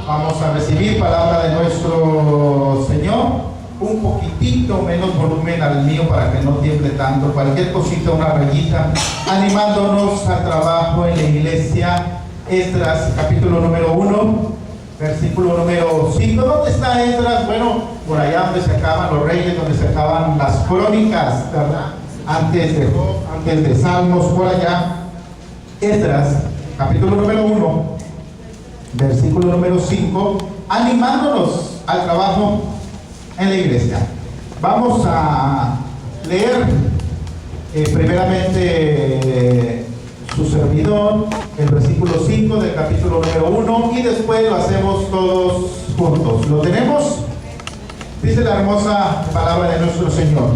Vamos a recibir palabra de nuestro Señor. Un poquitito menos volumen al mío para que no tiemble tanto. Cualquier cosita, una rayita. Animándonos al trabajo en la iglesia. Esdras, capítulo número 1, versículo número 5. ¿Dónde está Esdras? Bueno, por allá donde se acaban los reyes, donde se acaban las crónicas, ¿verdad? Antes de Salmos, por allá. Esdras, capítulo número 1, versículo número 5, animándonos al trabajo en la iglesia. Vamos a leer primeramente su servidor, el versículo 5 del capítulo número 1, y después lo hacemos todos juntos. ¿Lo tenemos? Dice la hermosa palabra de nuestro Señor.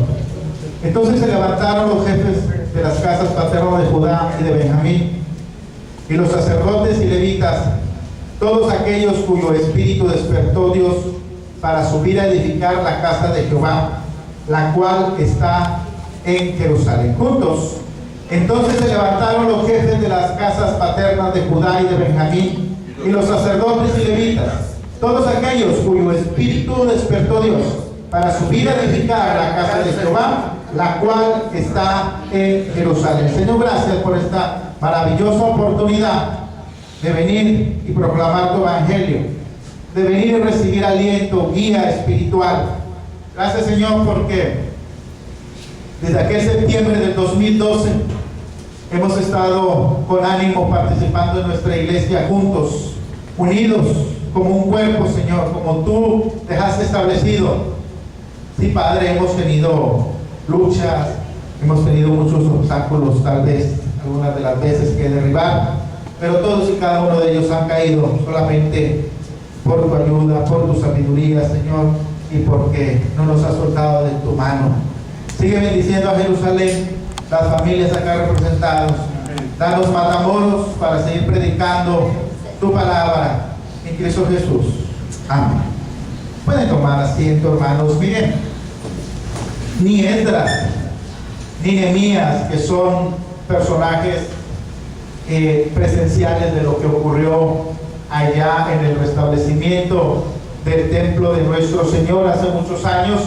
Entonces se levantaron los jefes de las casas paternas de Judá y de Benjamín, y los sacerdotes y levitas, todos aquellos cuyo espíritu despertó Dios para subir a edificar la casa de Jehová, la cual está en Jerusalén. Juntos. Entonces se levantaron los jefes de las casas paternas de Judá y de Benjamín, y los sacerdotes y levitas, todos aquellos cuyo espíritu despertó Dios para subir a edificar la casa de Jehová, la cual está en Jerusalén. Señor, gracias por esta maravillosa oportunidad de venir y proclamar tu evangelio, de venir y recibir aliento, guía espiritual. Gracias, Señor, porque desde aquel septiembre del 2012 hemos estado con ánimo participando en nuestra iglesia juntos, unidos como un cuerpo, Señor, como tú dejaste establecido. Sí, Padre, hemos tenido luchas, hemos tenido muchos obstáculos, tal vez algunas de las veces que derribar, pero todos y cada uno de ellos han caído solamente por tu ayuda, por tu sabiduría, Señor, y porque no nos has soltado de tu mano. Sigue bendiciendo a Jerusalén, las familias acá representadas. Danos matamoros para seguir predicando tu palabra en Cristo Jesús. Amén. Pueden tomar asiento, hermanos. Miren, ni Esdras ni Nehemías, que son personajes presenciales de lo que ocurrió allá en el restablecimiento del templo de nuestro Señor hace muchos años,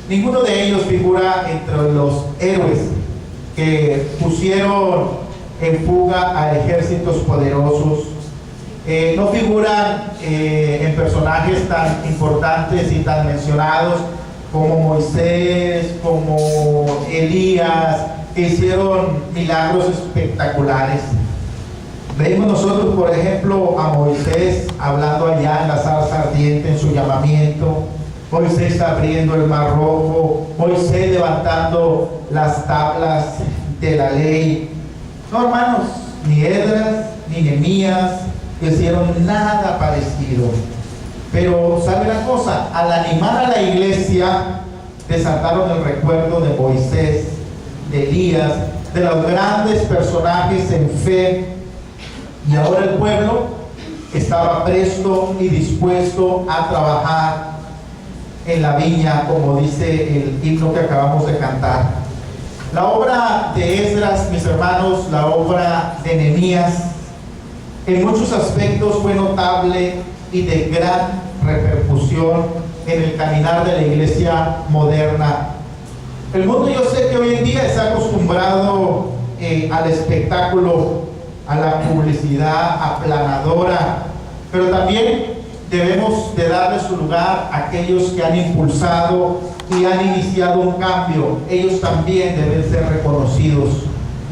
ninguno de ellos figura entre los héroes que pusieron en fuga a ejércitos poderosos. No figuran en personajes tan importantes y tan mencionados como Moisés, como Elías, que hicieron milagros espectaculares. Vemos nosotros, por ejemplo, a Moisés hablando allá en la zarza ardiente en su llamamiento, Moisés abriendo el mar rojo, Moisés levantando las tablas de la ley. No, hermanos, ni Esdras ni Nehemías hicieron nada parecido. Pero, ¿sabe una cosa? Al animar a la iglesia, desataron el recuerdo de Moisés, de Elías, de los grandes personajes en fe. Y ahora el pueblo estaba presto y dispuesto a trabajar en la viña, como dice el himno que acabamos de cantar. La obra de Esdras, mis hermanos, la obra de Nehemías, en muchos aspectos fue notable y de gran repercusión en el caminar de la iglesia moderna. El mundo, yo sé que hoy en día está acostumbrado al espectáculo, a la publicidad aplanadora, pero también debemos de darle su lugar a aquellos que han impulsado y han iniciado un cambio. Ellos también deben ser reconocidos.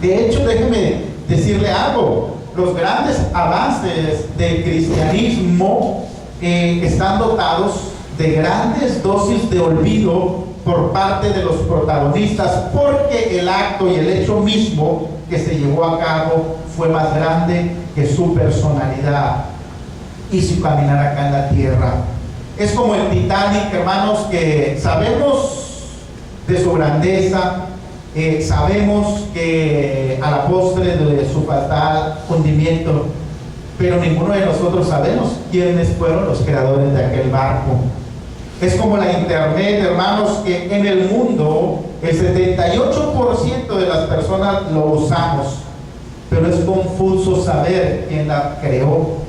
De hecho, déjeme decirle algo: los grandes avances del cristianismo están dotados de grandes dosis de olvido por parte de los protagonistas, porque el acto y el hecho mismo que se llevó a cabo fue más grande que su personalidad y su caminar acá en la tierra. Es como el Titanic, hermanos, que sabemos de su grandeza, sabemos que a la postre de su fatal hundimiento, pero ninguno de nosotros sabemos quiénes fueron los creadores de aquel barco. Es como la internet, hermanos, que en el mundo el 78% de las personas lo usamos, pero es confuso saber quién la creó.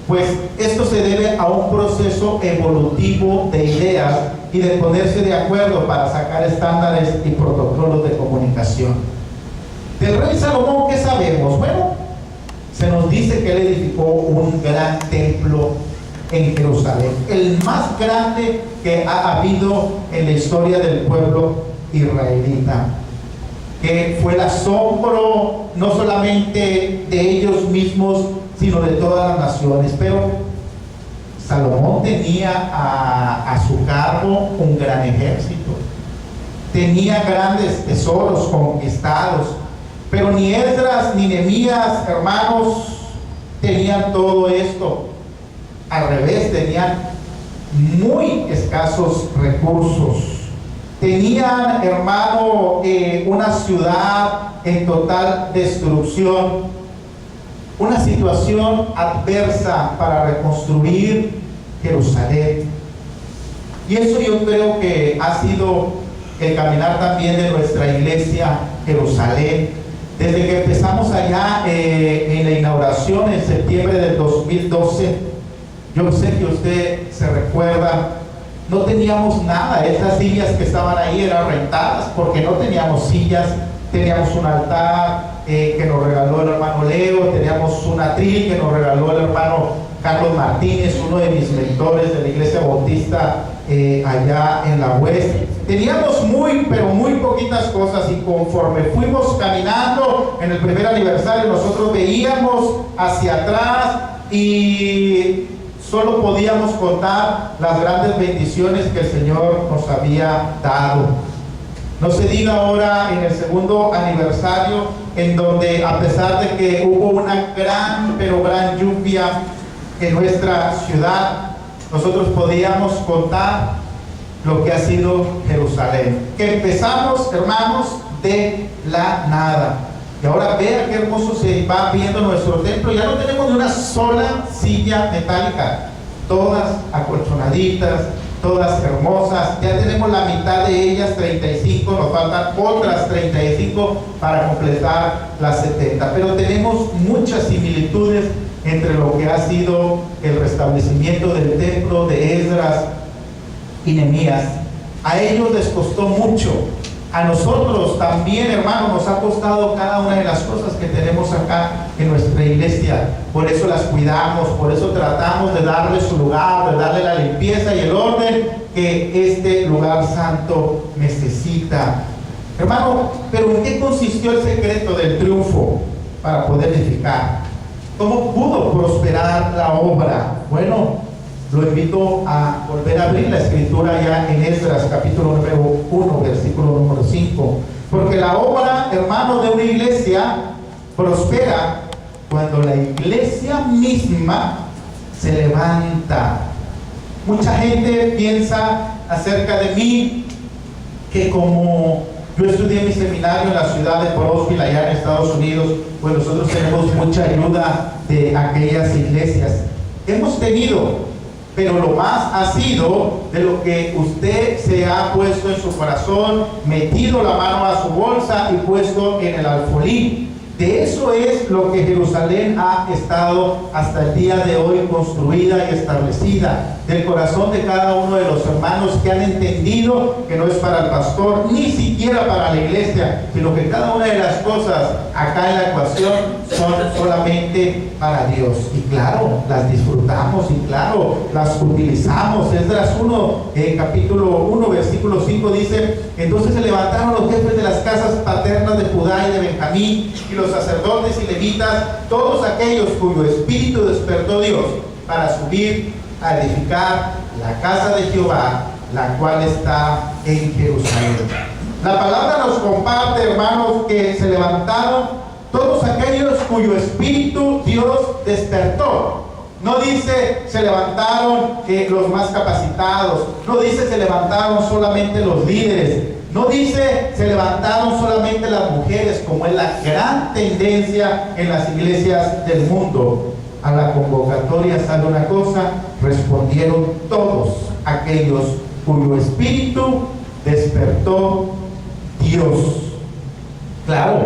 pues esto se debe a un proceso evolutivo de ideas y de ponerse de acuerdo para sacar estándares y protocolos de comunicación. Del rey Salomón, ¿qué sabemos? Bueno, se nos dice que él edificó un gran templo en Jerusalén, el más grande que ha habido en la historia del pueblo israelita, que fue el asombro no solamente de ellos mismos, sino de todas las naciones. Pero Salomón tenía a su cargo un gran ejército, tenía grandes tesoros conquistados, pero ni Esdras ni Nehemías, hermanos, tenían todo esto. Al revés, tenían muy escasos recursos. Tenían, hermano, una ciudad en total destrucción, una situación adversa para reconstruir Jerusalén. Y eso yo creo que ha sido el caminar también de nuestra iglesia Jerusalén. Desde que empezamos allá en la inauguración en septiembre del 2012, yo sé que usted se recuerda, no teníamos nada. Estas sillas que estaban ahí eran rentadas porque no teníamos sillas. Teníamos un altar que nos regaló el hermano Leo, teníamos un atril que nos regaló el hermano Carlos Martínez, uno de mis mentores de la iglesia bautista allá en la West. Teníamos pero muy poquitas cosas, y conforme fuimos caminando en el primer aniversario, nosotros veíamos hacia atrás y solo podíamos contar las grandes bendiciones que el Señor nos había dado. No se diga ahora en el segundo aniversario, en donde a pesar de que hubo una gran lluvia en nuestra ciudad, nosotros podíamos contar lo que ha sido Jerusalén, que empezamos, hermanos, de la nada. Y ahora vea qué hermoso se va viendo nuestro templo. Ya no tenemos ni una sola silla metálica, todas acolchonaditas, todas hermosas. Ya tenemos la mitad de ellas, 35, nos faltan otras 35 para completar las 70. Pero tenemos muchas similitudes entre lo que ha sido el restablecimiento del templo de Esdras y Nehemías. A ellos les costó mucho. A nosotros también, hermanos, nos ha costado cada una de las cosas que tenemos acá en nuestra iglesia. Por eso las cuidamos, por eso tratamos de darle su lugar, de darle la limpieza y el orden que este lugar santo necesita. Hermano, pero ¿en qué consistió el secreto del triunfo para poder edificar? ¿Cómo pudo prosperar la obra? Bueno, lo invito a volver a abrir la escritura ya en Esdras capítulo número 1, versículo número 5. Porque la obra, hermano, de una iglesia prospera cuando la iglesia misma se levanta. Mucha gente piensa acerca de mí que como yo estudié mi seminario en la ciudad de Brownsville, allá en Estados Unidos, pues nosotros tenemos mucha ayuda de aquellas iglesias. Hemos tenido, pero lo más ha sido de lo que usted se ha puesto en su corazón, metido la mano a su bolsa y puesto en el alfolí. De eso es lo que Jerusalén ha estado hasta el día de hoy construida y establecida, del corazón de cada uno de los hermanos que han entendido que no es para el pastor, ni siquiera para la iglesia, sino que cada una de las cosas acá en la ecuación son solamente para Dios. Y claro, las disfrutamos y claro, las utilizamos. Esdras 1, capítulo 1, versículo 5 dice: entonces se levantaron los jefes de las casas paternas de Judá y de Benjamín, y los sacerdotes y levitas, todos aquellos cuyo espíritu despertó Dios, para subir a edificar la casa de Jehová, la cual está en Jerusalén. La palabra nos comparte, hermanos, que se levantaron todos aquellos cuyo espíritu Dios despertó. No dice se levantaron los más capacitados, no dice se levantaron solamente los líderes, no dice se levantaron solamente las mujeres, como es la gran tendencia en las iglesias del mundo. A la convocatoria, ¿sabe una cosa? Respondieron todos aquellos cuyo espíritu despertó Dios. Claro,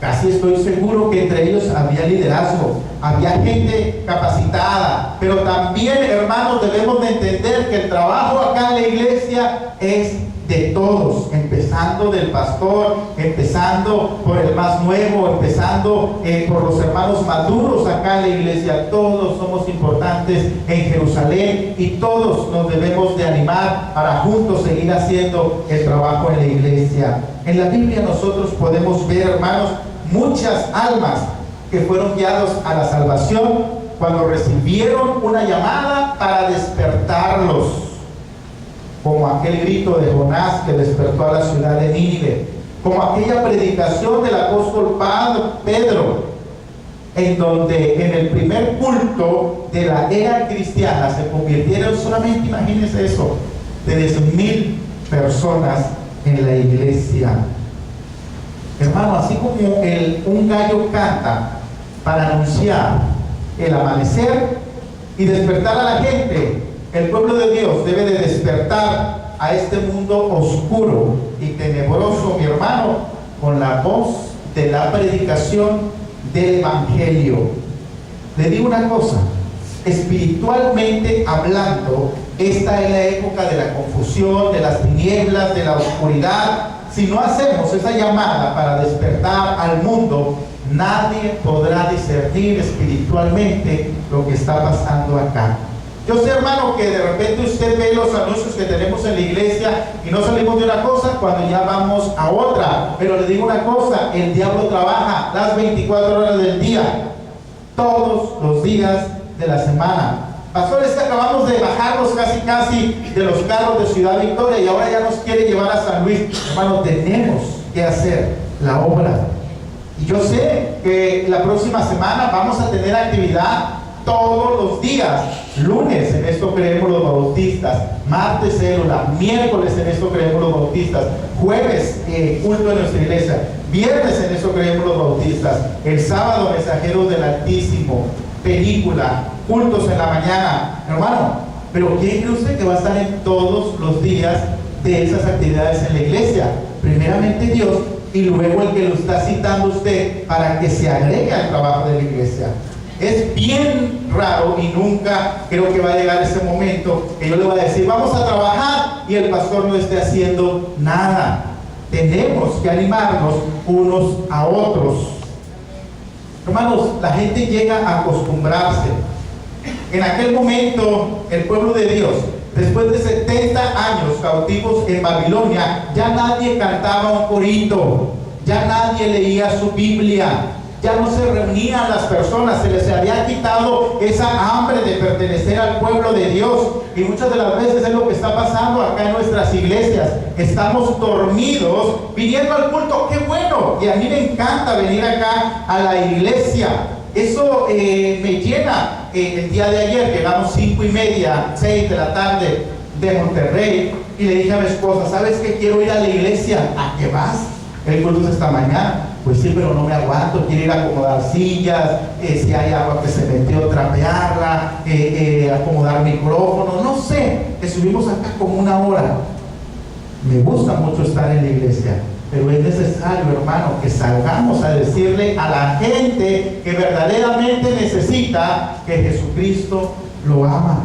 Casi estoy seguro que entre ellos había liderazgo, había gente capacitada, pero también, hermanos, debemos de entender que el trabajo acá en la iglesia es de todos, empezando del pastor, empezando por el más nuevo, empezando por los hermanos maduros acá en la iglesia. Todos somos importantes en Jerusalén y todos nos debemos de animar para juntos seguir haciendo el trabajo en la iglesia. En la Biblia nosotros podemos ver, hermanos, muchas almas que fueron guiados a la salvación cuando recibieron una llamada para despertarlos, como aquel grito de Jonás que despertó a la ciudad de Nínive, como aquella predicación del apóstol Pedro, en donde en el primer culto de la era cristiana se convirtieron solamente, imagínense eso, de 10,000 personas en la iglesia. Hermano, así como un gallo canta para anunciar el amanecer y despertar a la gente, el pueblo de Dios debe de despertar a este mundo oscuro y tenebroso, mi hermano, con la voz de la predicación del Evangelio. Le digo una cosa, espiritualmente hablando, esta es la época de la confusión, de las tinieblas, de la oscuridad. Si no hacemos esa llamada para despertar al mundo, nadie podrá discernir espiritualmente lo que está pasando acá. Yo sé, hermano, que de repente usted ve los anuncios que tenemos en la iglesia y no salimos de una cosa cuando ya vamos a otra. Pero le digo una cosa, el diablo trabaja las 24 horas del día, todos los días de la semana. Pastores, que acabamos de bajarnos casi de los carros de Ciudad Victoria y ahora ya nos quiere llevar a San Luis. Hermano, tenemos que hacer la obra. Y yo sé que la próxima semana vamos a tener actividad todos los días. Lunes en esto creemos los bautistas, martes célula, miércoles en esto creemos los bautistas, jueves culto en nuestra iglesia, viernes en esto creemos los bautistas, el sábado mensajeros del Altísimo, película, cultos en la mañana. Hermano, pero ¿quién cree usted que va a estar en todos los días de esas actividades en la iglesia? Primeramente Dios, y luego el que lo está citando usted para que se agregue al trabajo de la iglesia. Es bien raro y nunca creo que va a llegar ese momento que yo le voy a decir vamos a trabajar y el pastor no esté haciendo nada. Tenemos que animarnos unos a otros. Hermanos, la gente llega a acostumbrarse. En aquel momento el pueblo de Dios, después de 70 años cautivos en Babilonia, ya nadie cantaba un corito, ya nadie leía su Biblia, ya no se reunían las personas, se les había quitado esa hambre de pertenecer al pueblo de Dios. Y muchas de las veces es lo que está pasando acá en nuestras iglesias. Estamos dormidos viniendo al culto, qué bueno, y a mí me encanta venir acá a la iglesia. Eso me llena. El día de ayer llegamos 5:30, 6 de la tarde de Monterrey y le dije a mi esposa, ¿sabes qué? Quiero ir a la iglesia. ¿A qué vas? El culto es esta mañana. Pues sí, pero no me aguanto, quiero ir a acomodar sillas, si hay agua que se metió, trapearla, acomodar micrófonos, no sé. Estuvimos acá como 1 hora. Me gusta mucho estar en la iglesia, pero es necesario, hermano, que salgamos a decirle a la gente que verdaderamente necesita que Jesucristo lo ama.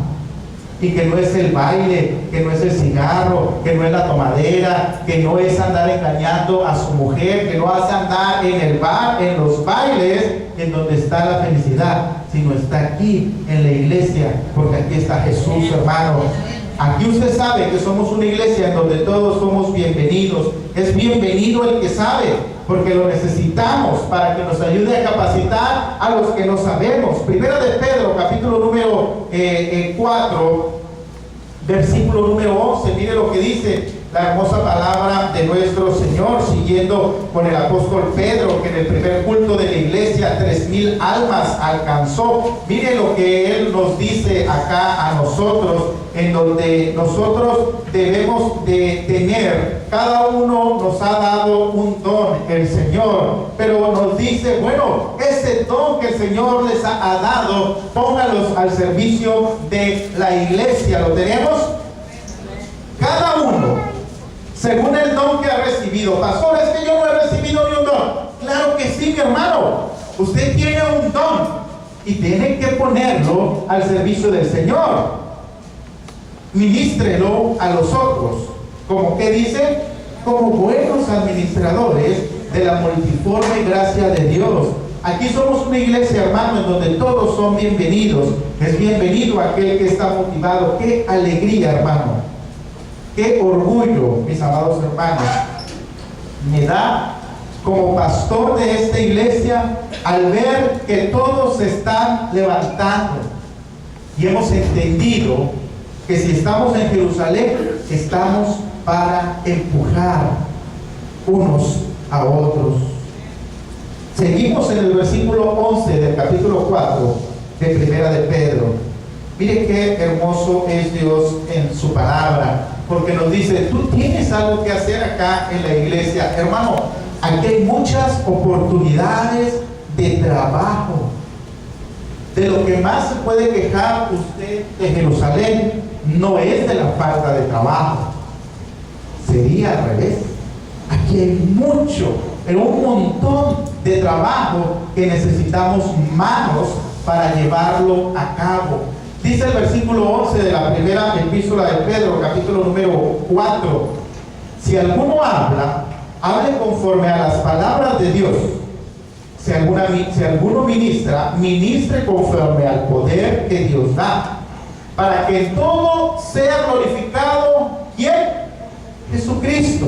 Y que no es el baile, que no es el cigarro, que no es la tomadera, que no es andar engañando a su mujer, que no es andar en el bar, en los bailes, en donde está la felicidad, sino está aquí en la iglesia, porque aquí está Jesús, hermano. Aquí usted sabe que somos una iglesia en donde todos somos bienvenidos. Es bienvenido el que sabe, porque lo necesitamos para que nos ayude a capacitar a los que no sabemos. Primera de Pedro, capítulo número 4, versículo número 11. Mire lo que dice la hermosa palabra de nuestro Señor, siguiendo con el apóstol Pedro, que en el primer culto de la iglesia 3,000 almas alcanzó. Mire lo que él nos dice acá a nosotros, en donde nosotros debemos de tener, cada uno nos ha dado un don, el Señor, pero nos dice, bueno, ese don que el Señor les ha dado, póngalos al servicio de la iglesia. ¿Lo tenemos? Cada uno según el don que ha recibido. Pastor, es que yo no he recibido ni un don. Claro que sí, sí, mi hermano, usted tiene un don y tiene que ponerlo al servicio del Señor. Ministrelo a los otros. ¿Cómo que dice? Como buenos administradores de la multiforme gracia de Dios. Aquí somos una iglesia, hermano, en donde todos son bienvenidos. Es bienvenido aquel que está motivado. Qué alegría, hermano. Qué orgullo, mis amados hermanos, me da como pastor de esta iglesia al ver que todos se están levantando y hemos entendido que si estamos en Jerusalén, estamos para empujar unos a otros. Seguimos en el versículo 11 del capítulo 4 de Primera de Pedro. Mire qué hermoso es Dios en su palabra, porque nos dice, tú tienes algo que hacer acá en la iglesia. Hermano, aquí hay muchas oportunidades de trabajo. De lo que más se puede quejar usted de Jerusalén no es de la falta de trabajo. Sería al revés. Aquí hay mucho, pero un montón de trabajo que necesitamos manos para llevarlo a cabo. Dice el versículo 11 de la primera epístola de Pedro, capítulo número 4. Si alguno habla, hable conforme a las palabras de Dios. Si alguno ministra, ministre conforme al poder que Dios da, para que en todo sea glorificado, ¿quién? Jesucristo,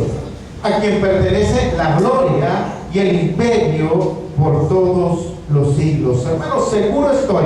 a quien pertenece la gloria y el imperio por todos los siglos. Hermanos, seguro estoy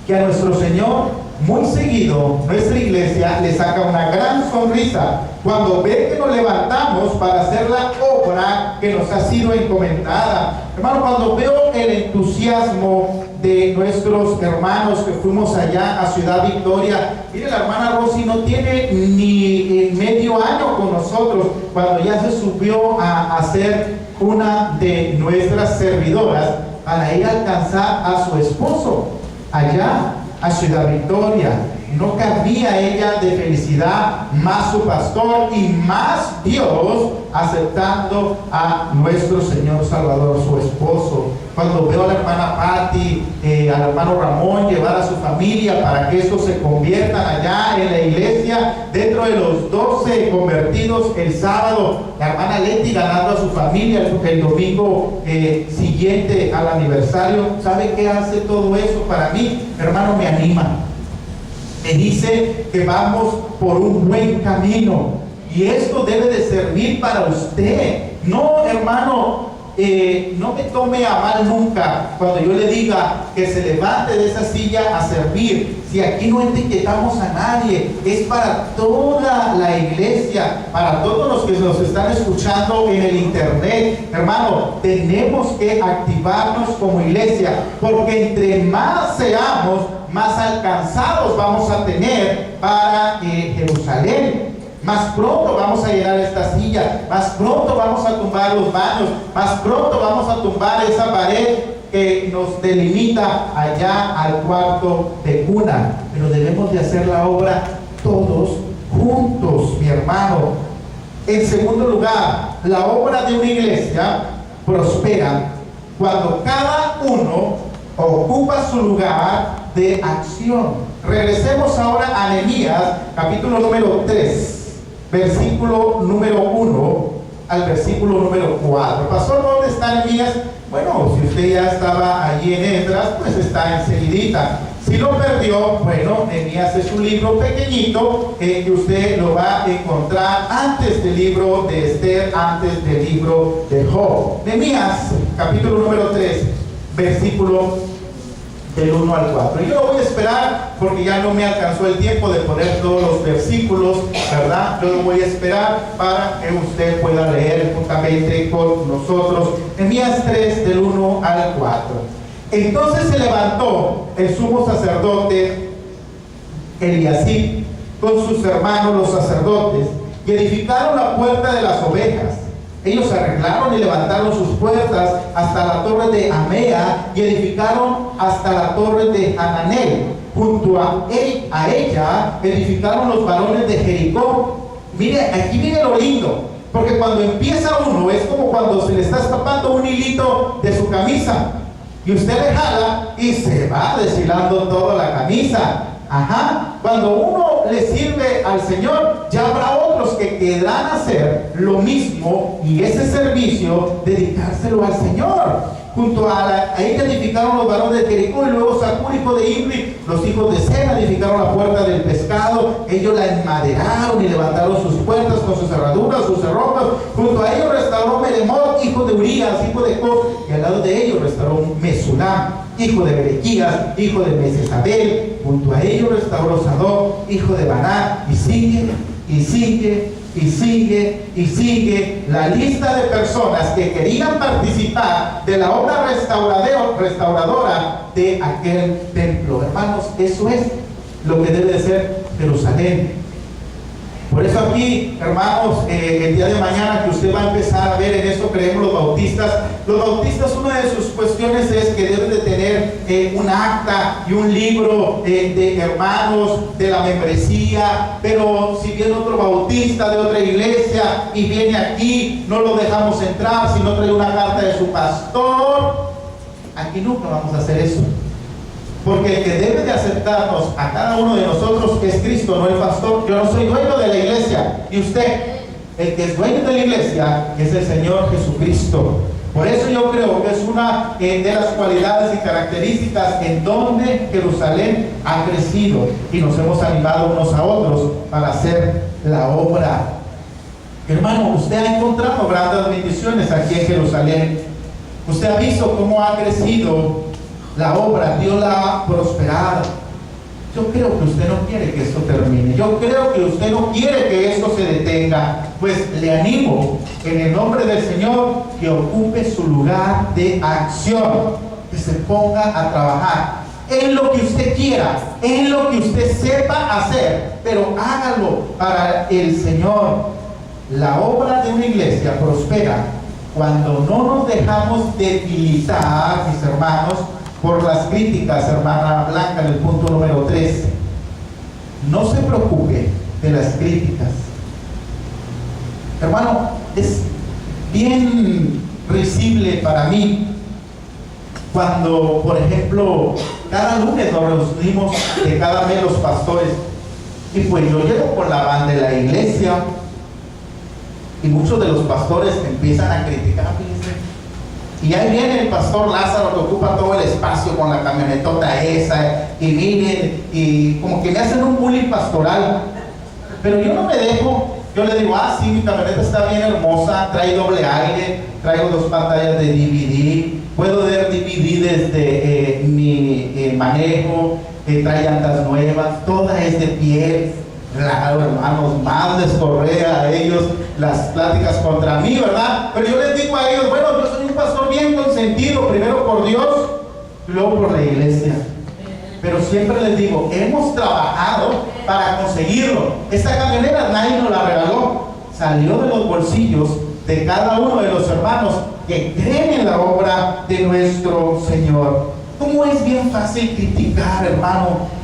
que a nuestro Señor muy seguido nuestra iglesia le saca una gran sonrisa cuando ve que nos levantamos para hacer la obra que nos ha sido encomendada. Hermano, cuando veo el entusiasmo de nuestros hermanos que fuimos allá a Ciudad Victoria, mire, la hermana Rosy no tiene ni medio año con nosotros cuando ya se subió a hacer una de nuestras servidoras para ir a alcanzar a su esposo allá a Ciudad Victoria. No cabía ella de felicidad, más su pastor y más Dios aceptando a nuestro Señor Salvador, su esposo. Cuando veo a la hermana Patti, al hermano Ramón llevar a su familia para que estos se conviertan allá en la iglesia, dentro de los 12 convertidos el sábado, la hermana Leti ganando a su familia el domingo siguiente al aniversario. ¿Sabe qué hace todo eso para mí? Hermano, me anima. Me dice que vamos por un buen camino y esto debe de servir para usted. No, hermano, no me tome a mal nunca cuando yo le diga que se levante de esa silla a servir. Si aquí no etiquetamos a nadie, es para toda la iglesia, para todos los que nos están escuchando en el internet. Hermano, tenemos que activarnos como iglesia, porque entre más seamos, más alcanzados vamos a tener para Jerusalén. Más pronto vamos a llenar esta silla, más pronto vamos a tumbar los baños, más pronto vamos a tumbar esa pared que nos delimita allá al cuarto de cuna. Pero debemos de hacer la obra todos juntos, mi hermano. En segundo lugar, la obra de una iglesia prospera cuando cada uno ocupa su lugar de acción. Regresemos ahora a Nehemías, capítulo número 3, versículo número 1 al versículo número 4. Pastor, ¿dónde está Nehemías? Bueno, si usted ya estaba allí en Esdras, pues está enseguidita. Si lo perdió, bueno, Nehemías es un libro pequeñito que usted lo va a encontrar antes del libro de Esther, antes del libro de Job. Nehemías, capítulo número 3, versículo del 1 al 4. Yo lo voy a esperar porque ya no me alcanzó el tiempo de poner todos los versículos, ¿verdad? Yo lo voy a esperar para que usted pueda leer juntamente con nosotros. Nehemías 3, del 1 al 4. Entonces se levantó el sumo sacerdote Eliasib con sus hermanos los sacerdotes y edificaron la puerta de las ovejas. Ellos arreglaron y levantaron sus puertas hasta la torre de Amea y edificaron hasta la torre de Hananel. Junto a ella edificaron los varones de Jericó. Mire, aquí viene lo lindo. Porque cuando empieza uno, es como cuando se le está escapando un hilito de su camisa. Y usted le jala y se va deshilando toda la camisa. Ajá. Cuando uno le sirve al Señor, ya habrá otros que querrán hacer lo mismo y ese servicio dedicárselo al Señor. Junto a ella edificaron los varones de Jericó, y luego Zacur, hijo de Imri, los hijos de Sena, edificaron la puerta del pescado. Ellos la enmaderaron y levantaron sus puertas con sus cerraduras, sus cerrojos. Junto a ellos restauró Meremot, hijo de Urías, hijo de Cos, y al lado de ellos restauró Mesulam, hijo de Berequías, hijo de Mesesabel. Junto a ellos restauró Sadoc, hijo de Baná, y sigue, y sigue, y sigue, y sigue la lista de personas que querían participar de la obra restauradora de aquel templo. Hermanos, eso es lo que debe de ser Jerusalén. Por eso aquí, hermanos, el día de mañana que usted va a empezar a ver, en eso creemos los bautistas, una de sus cuestiones es que deben de tener un acta y un libro de hermanos de la membresía. Pero si viene otro bautista de otra iglesia y viene aquí, no lo dejamos entrar si no trae una carta de su pastor. Aquí nunca vamos a hacer eso. Porque el que debe de aceptarnos a cada uno de nosotros es Cristo, no el pastor. Yo no soy dueño de la iglesia, y usted, el que es dueño de la iglesia es el Señor Jesucristo. Por eso yo creo que es una de las cualidades y características en donde Jerusalén ha crecido, y nos hemos animado unos a otros para hacer la obra. Hermano, usted ha encontrado grandes bendiciones aquí en Jerusalén. Usted ha visto cómo ha crecido la obra, Dios la ha prosperado. Yo creo que usted no quiere que esto termine. Yo creo que usted no quiere que esto se detenga. Pues le animo en el nombre del Señor que ocupe su lugar de acción, que se ponga a trabajar en lo que usted quiera, en lo que usted sepa hacer, pero hágalo para el Señor. La obra de una iglesia prospera cuando no nos dejamos debilitar, mis hermanos, por las críticas. Hermana Blanca, en el punto número 3, no se preocupe de las críticas. Hermano, es bien risible para mí cuando, por ejemplo, cada lunes nos reunimos de cada mes los pastores, y pues yo llego con la banda de la iglesia, y muchos de los pastores empiezan a criticar. Y ahí viene el pastor Lázaro, que ocupa todo el espacio con la camionetota esa, y miren, y como que me hacen un bullying pastoral. Pero yo no me dejo. Yo le digo, sí, mi camioneta está bien hermosa, trae doble aire, traigo 2 pantallas de DVD, puedo ver DVD desde mi manejo, trae llantas nuevas, toda es de piel. Claro, hermanos, más les correa a ellos las pláticas contra mí, ¿verdad? Pero yo les digo a ellos, bueno, yo soy un pastor bien consentido, primero por Dios, luego por la iglesia. Pero siempre les digo, hemos trabajado para conseguirlo. Esta camioneta nadie nos la regaló, salió de los bolsillos de cada uno de los hermanos que creen en la obra de nuestro Señor. ¿Cómo es bien fácil criticar, hermano?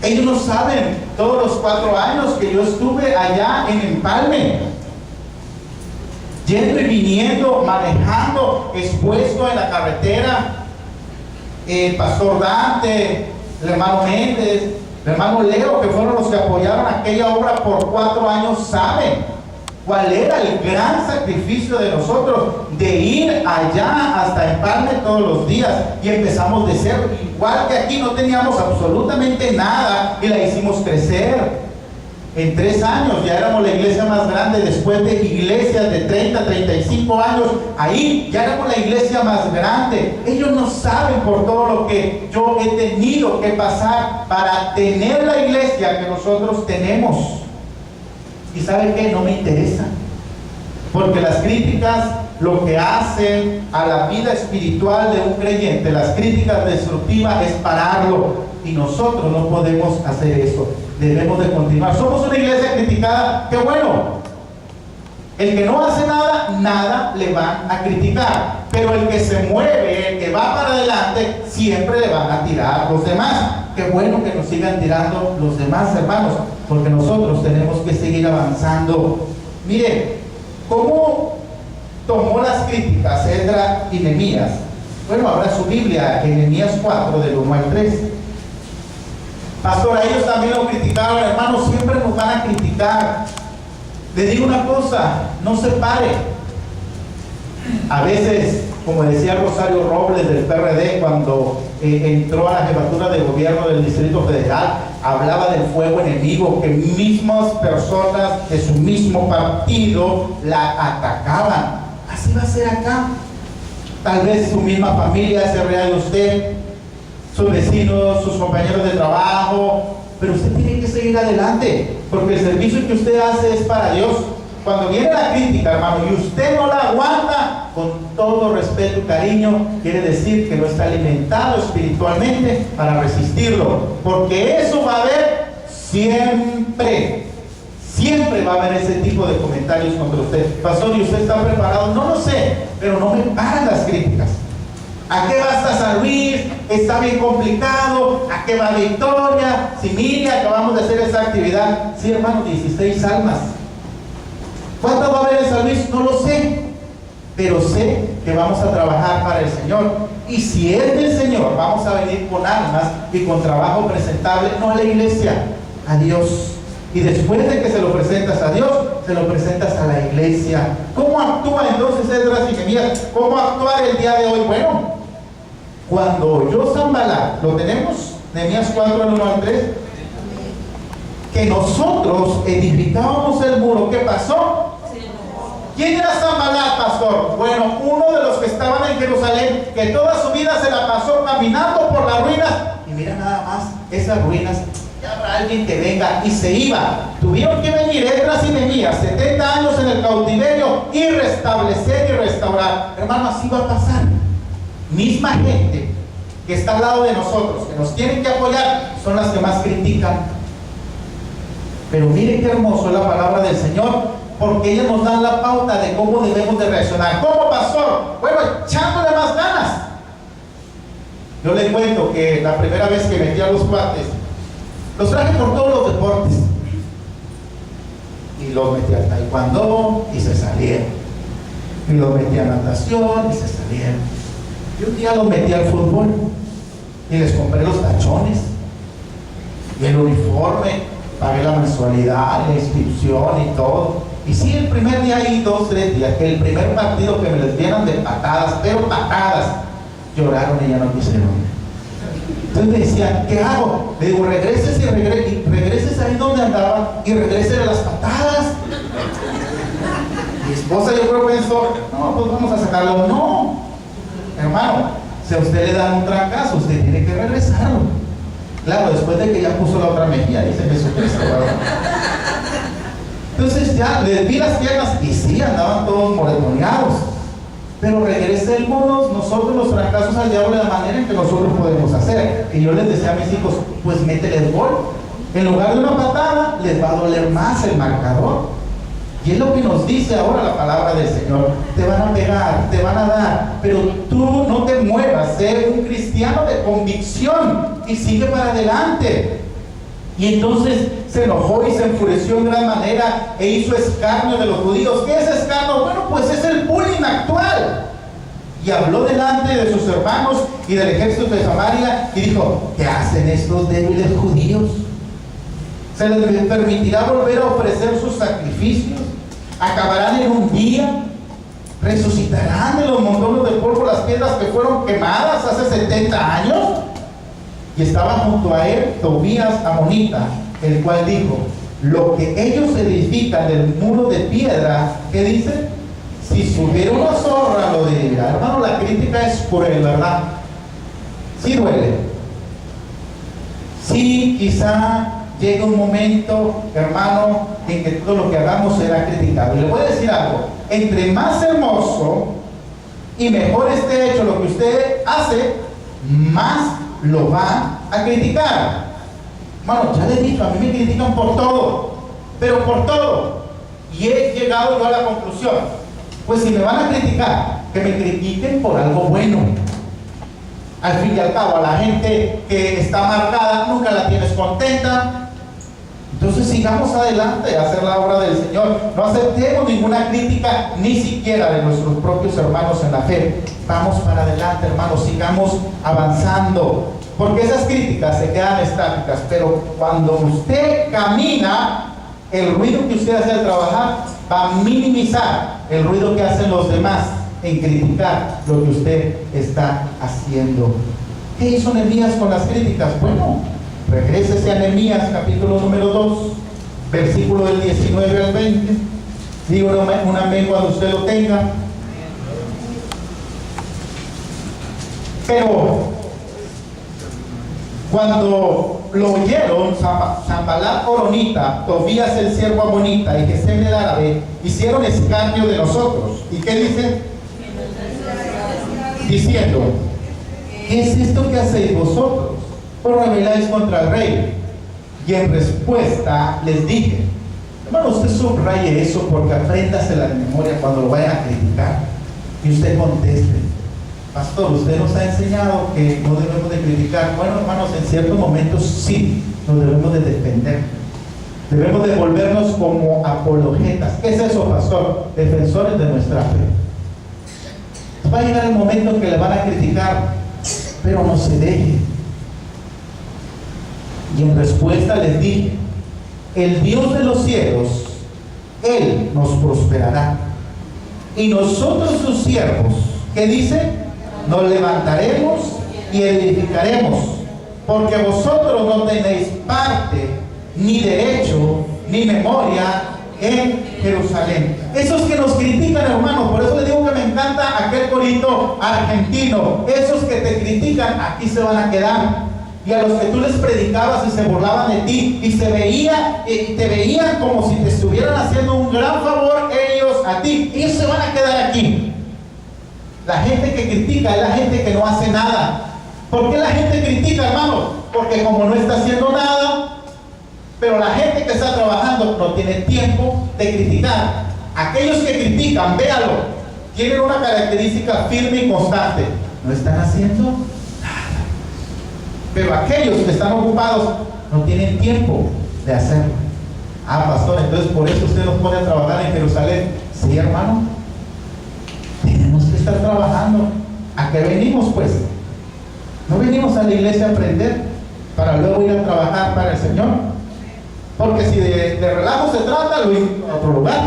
Ellos no saben todos los 4 años que yo estuve allá en Empalme, yendo y viniendo, manejando, expuesto en la carretera. El pastor Dante, el hermano Méndez, el hermano Leo, que fueron los que apoyaron aquella obra por 4 años, saben cuál era el gran sacrificio de nosotros de ir allá hasta Empalme todos los días. Y empezamos de cero, igual que aquí no teníamos absolutamente nada, y la hicimos crecer. En 3 años ya éramos la iglesia más grande, después de iglesias de 30, 35 años, ahí ya éramos la iglesia más grande. Ellos no saben por todo lo que yo he tenido que pasar para tener la iglesia que nosotros tenemos. ¿Y saben qué? No me interesa, porque las críticas lo que hacen a la vida espiritual de un creyente, las críticas destructivas, es pararlo, y nosotros no podemos hacer eso. Debemos de continuar. Somos una iglesia criticada, qué bueno. El que no hace nada, nada le van a criticar, pero el que se mueve, el que va para adelante, siempre le van a tirar los demás. Qué bueno que nos sigan tirando los demás, hermanos, porque nosotros tenemos que seguir avanzando. Mire, ¿Cómo tomó las críticas Esdras y Nehemías? Bueno, abra su Biblia en Nehemías 4, del 1 al 3. Pastor, a ellos también lo criticaron, hermanos, siempre nos van a criticar. Le digo una cosa, no se pare. A veces, como decía Rosario Robles del PRD cuando entró a la jefatura de gobierno del Distrito Federal, hablaba del fuego enemigo, que mismas personas de su mismo partido la atacaban. Así va a ser acá. Tal vez su misma familia se ría de usted, sus vecinos, sus compañeros de trabajo, pero usted tiene que seguir adelante, porque el servicio que usted hace es para Dios. Cuando viene la crítica, hermano, y usted no la aguanta, con todo respeto y cariño, quiere decir que no está alimentado espiritualmente para resistirlo, porque eso va a haber siempre. Siempre va a haber ese tipo de comentarios contra usted. Pastor, ¿y usted está preparado? No lo sé, pero no me paran las críticas. ¿A qué va hasta San Luis? Está bien complicado. ¿A qué va Victoria? Si mire, acabamos de hacer esa actividad. Sí, hermano, 16 almas. ¿Cuánto va a haber en San Luis? No lo sé, pero sé que vamos a trabajar para el Señor. Y si es del Señor, vamos a venir con almas y con trabajo presentable, no a la iglesia, a Dios. Y después de que se lo presentas a Dios, se lo presentas a la iglesia. ¿Cómo actúa entonces Esdras y Nehemías? ¿Cómo actuar el día de hoy? Bueno, cuando oyó Sanballat, lo tenemos, Nehemías 4, del 1 al 3, que nosotros edificábamos el muro, ¿qué pasó? ¿Quién era Sanballat, pastor? Bueno, uno de los que estaban en Jerusalén, que toda su vida se la pasó caminando por las ruinas. Y mira nada más, esas ruinas, ya habrá alguien que venga, y se iba. Tuvieron que venir Esdras y Nehemías, 70 años en el cautiverio, y restablecer y restaurar. Hermano, así va a pasar. Misma gente que está al lado de nosotros, que nos tienen que apoyar, son las que más critican. Pero mire qué hermoso es la palabra del Señor, porque ellas nos dan la pauta de cómo debemos de reaccionar. ¿Cómo, pastor? Bueno, echándole más ganas. Yo le cuento que la primera vez que metí a los cuates, los traje por todos los deportes. Y los metí al taekwondo y se salieron. Y los metí a natación y se salieron. Y un día los metí al fútbol y les compré los tachones y el uniforme. Pagué la mensualidad, la inscripción y todo. Y sí, el primer día ahí, 2, 3 días, que el primer partido que me les dieron de patadas, pero patadas, lloraron y ya no quisieron. Entonces me decían, ¿qué hago? Le digo, regreses y regreses ahí donde andaba y regrese de las patadas. Mi esposa, yo creo, pensó, no, pues vamos a sacarlo. No, hermano, si a usted le dan un trancazo, usted tiene que regresarlo. Claro, después de que ya puso la otra mejilla, dice Jesucristo, ¿verdad? Entonces ya les vi las piernas y sí, andaban todos moretoneados. Pero regrese el mono, nosotros los fracasos al diablo de la manera en que nosotros podemos hacer. Y yo les decía a mis hijos, pues mételes gol. En lugar de una patada, les va a doler más el marcador. Y es lo que nos dice ahora la palabra del Señor. Te van a pegar, te van a dar, pero tú no te muevas. Sé un cristiano de convicción y sigue para adelante. Y entonces se enojó y se enfureció en gran manera e hizo escarnio de los judíos. ¿Qué es escarnio? Bueno, pues es el bullying actual. Y habló delante de sus hermanos y del ejército de Samaria y dijo, ¿qué hacen estos débiles judíos? ¿Se les permitirá volver a ofrecer sus sacrificios? ¿Acabarán en un día? ¿Resucitarán de los montones de polvo las piedras que fueron quemadas hace 70 años? Y estaba junto a él Tobías amonita, el cual dijo, lo que ellos edifican del muro de piedra, ¿qué dice? Si subiera una zorra lo diría. Hermano, la crítica es cruel, ¿verdad? Sí duele. Sí, quizá llega un momento, hermano, en que todo lo que hagamos será criticado. Y le voy a decir algo, entre más hermoso y mejor esté hecho lo que usted hace, más lo va a criticar. Hermano, ya le he dicho, a mí me critican por todo, pero por todo. Y he llegado yo a la conclusión, pues si me van a criticar, que me critiquen por algo bueno. Al fin y al cabo, a la gente que está marcada, nunca la tienes contenta. Entonces sigamos adelante a hacer la obra del Señor. No aceptemos ninguna crítica, ni siquiera de nuestros propios hermanos en la fe. Vamos para adelante, hermanos, sigamos avanzando. Porque esas críticas se quedan estáticas, pero cuando usted camina, el ruido que usted hace al trabajar va a minimizar el ruido que hacen los demás en criticar lo que usted está haciendo. ¿Qué hizo Nehemías con las críticas? Bueno, regrésese a Nehemías capítulo número 2, versículo del 19 al 20. Digo un amén cuando usted lo tenga. Pero cuando lo oyeron, Sanballat Horonita, Tobías el siervo amonita y Gesem el árabe hicieron escarnio de nosotros. ¿Y qué dice? Diciendo: ¿qué es esto que hacéis vosotros? ¿Os rebeláis contra el rey? Y en respuesta les dije: hermano, usted subraye eso porque apréndasela de memoria cuando lo vayan a criticar. Y usted conteste: pastor, usted nos ha enseñado que no debemos de criticar. Bueno, hermanos, en ciertos momentos sí, nos debemos de defender. Debemos de volvernos como apologetas. ¿Qué es eso, pastor? Defensores de nuestra fe. Va a llegar el momento en que le van a criticar, pero no se deje. Y en respuesta les dije: el Dios de los cielos, Él nos prosperará. Y nosotros sus siervos, ¿qué dice? Nos levantaremos y edificaremos, porque vosotros no tenéis parte, ni derecho, ni memoria en Jerusalén. Esos que nos critican, hermanos, por eso les digo que me encanta aquel corito argentino. Esos que te critican, aquí se van a quedar. Y a los que tú les predicabas y se burlaban de ti y te veían como si te estuvieran haciendo un gran favor ellos a ti, ellos se van a quedar aquí. La gente que critica es la gente que no hace nada. ¿Por qué la gente critica, hermano? Porque como no está haciendo nada. Pero la gente que está trabajando no tiene tiempo de criticar. Aquellos que critican, véalo, tienen una característica firme y constante: no están haciendo nada. Pero aquellos que están ocupados no tienen tiempo de hacerlo. Ah, pastor, entonces por eso usted nos pone a trabajar en Jerusalén. Sí, hermano, tenemos que estar trabajando. ¿A qué venimos, pues? No venimos a la iglesia a aprender para luego ir a trabajar para el Señor. Porque si de relajo se trata, lo ir a otro lugar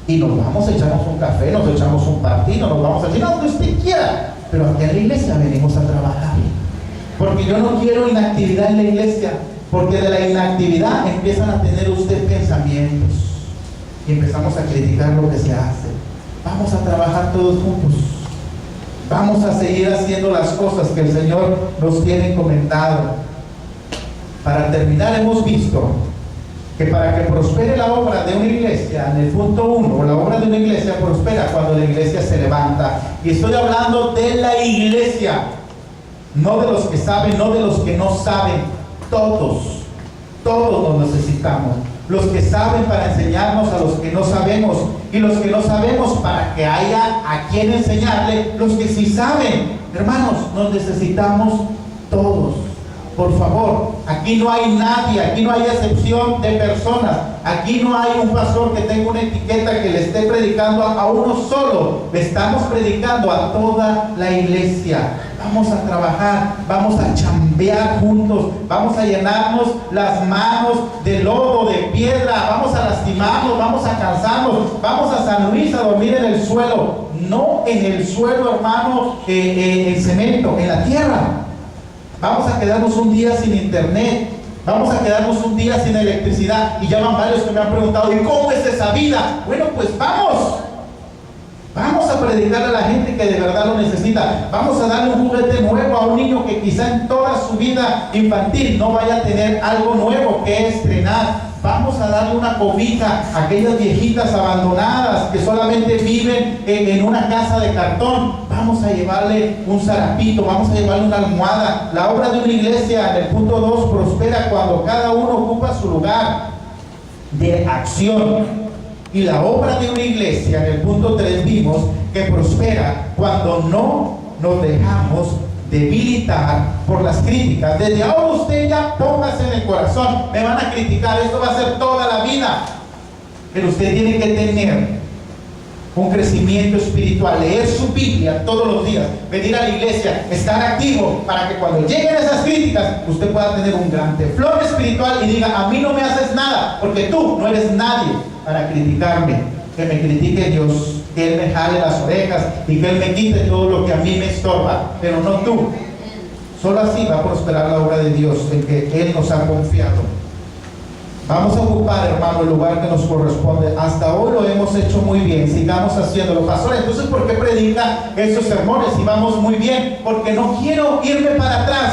y nos vamos, echamos un café, nos echamos un partido, nos vamos a decir donde usted quiera, pero aquí en la iglesia venimos a trabajar. Porque yo no quiero inactividad en la iglesia, porque de la inactividad empiezan a tener usted pensamientos y empezamos a criticar lo que se hace. Vamos a trabajar todos juntos. Vamos a seguir haciendo las cosas que el Señor nos tiene encomendado. Para terminar, hemos visto que para que prospere la obra de una iglesia, en el punto 1, la obra de una iglesia prospera cuando la iglesia se levanta. Y estoy hablando de la iglesia, no de los que saben, no de los que no saben. Todos nos necesitamos. Los que saben para enseñarnos a los que no sabemos, y los que no sabemos para que haya a quien enseñarle los que sí saben. Hermanos, nos necesitamos todos. Por favor, aquí no hay nadie, aquí no hay excepción de personas. Aquí no hay un pastor que tenga una etiqueta que le esté predicando a uno solo. Le estamos predicando a toda la iglesia. Vamos a trabajar, vamos a chambear juntos, vamos a llenarnos las manos de lodo, de piedra, vamos a lastimarnos, vamos a cansarnos, vamos a San Luis a dormir en el suelo. No en el suelo, hermano, en cemento, en la tierra. Vamos a quedarnos un día sin internet. Vamos a quedarnos un día sin electricidad. Y ya van varios que me han preguntado: ¿y cómo es esa vida? Bueno, pues vamos a predicarle a la gente que de verdad lo necesita. Vamos a darle un juguete nuevo a un niño que quizá en toda su vida infantil no vaya a tener algo nuevo que estrenar. Vamos a darle una cobija a aquellas viejitas abandonadas que solamente viven en una casa de cartón. Vamos a llevarle un zarapito, vamos a llevarle una almohada. La obra de una iglesia, en el punto 2, prospera cuando cada uno ocupa su lugar de acción. Y la obra de una iglesia, en el punto 3, vimos que prospera cuando no nos dejamos debilitar por las críticas. Desde ahora usted ya póngase en el corazón, me van a criticar, esto va a ser toda la vida. Pero usted tiene que tener un crecimiento espiritual, leer su Biblia todos los días, venir a la iglesia, estar activo para que cuando lleguen esas críticas usted pueda tener un gran teflón espiritual y diga: a mí no me haces nada, porque tú no eres nadie para criticarme. Que me critique Dios, que Él me jale las orejas y que Él me quite todo lo que a mí me estorba, pero no tú. Solo así va a prosperar la obra de Dios en que Él nos ha confiado. Vamos a ocupar, hermano, el lugar que nos corresponde. Hasta hoy lo hemos hecho muy bien, sigamos haciéndolo. Pastor, entonces ¿por qué predica esos sermones si vamos muy bien? Porque no quiero irme para atrás,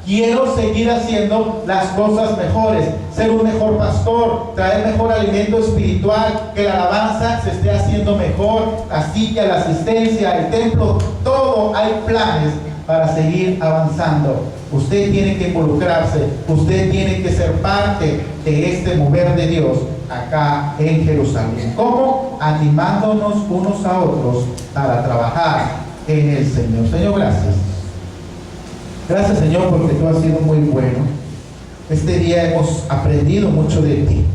quiero seguir haciendo las cosas mejores, ser un mejor pastor, traer mejor alimento espiritual, que la alabanza se esté haciendo mejor, la silla, la asistencia, el templo, todo hay planes para seguir avanzando. Usted tiene que involucrarse, usted tiene que ser parte de este mover de Dios acá en Jerusalén. ¿Cómo? Animándonos unos a otros para trabajar en el Señor. Señor, gracias. Gracias, Señor, porque tú has sido muy bueno. Este día hemos aprendido mucho de ti.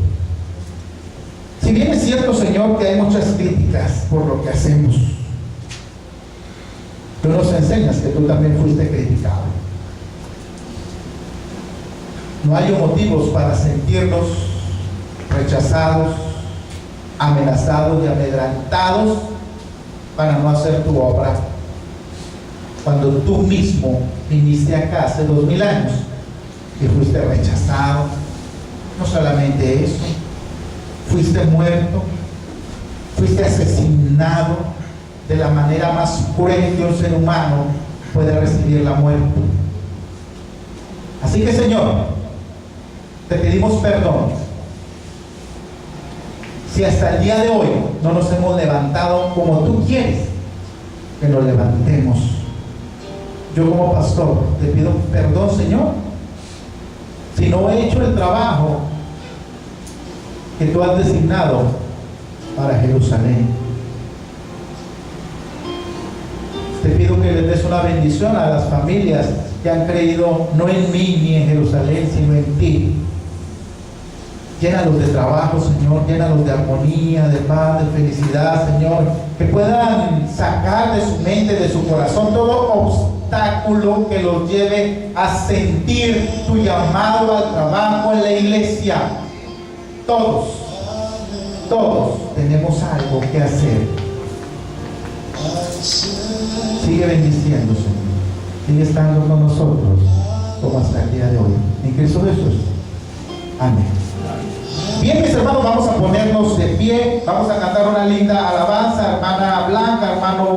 Si bien es cierto, Señor, que hay muchas críticas por lo que hacemos, tú nos enseñas que tú también fuiste criticado. No hay motivos para sentirnos rechazados, amenazados y amedrentados para no hacer tu obra. Cuando tú mismo viniste acá hace 2000 años y fuiste rechazado, no solamente eso, fuiste muerto, fuiste asesinado de la manera más cruel que un ser humano puede recibir la muerte. Así que, Señor, te pedimos perdón si hasta el día de hoy no nos hemos levantado como tú quieres que nos levantemos. Yo como pastor te pido perdón, Señor, si no he hecho el trabajo que tú has designado para Jerusalén. Te pido que les des una bendición a las familias que han creído no en mí ni en Jerusalén, sino en ti. Llénalos de trabajo, Señor, llénalos de armonía, de paz, de felicidad, Señor, que puedan sacar de su mente, de su corazón, todo obstáculo que los lleve a sentir tu llamado al trabajo en la iglesia. Todos tenemos algo que hacer. Sigue bendiciendo, Señor. Sigue estando con nosotros como hasta el día de hoy. En Cristo Jesús. Amén. Bien, mis hermanos, vamos a ponernos de pie. Vamos a cantar una linda alabanza, hermana Blanca, hermano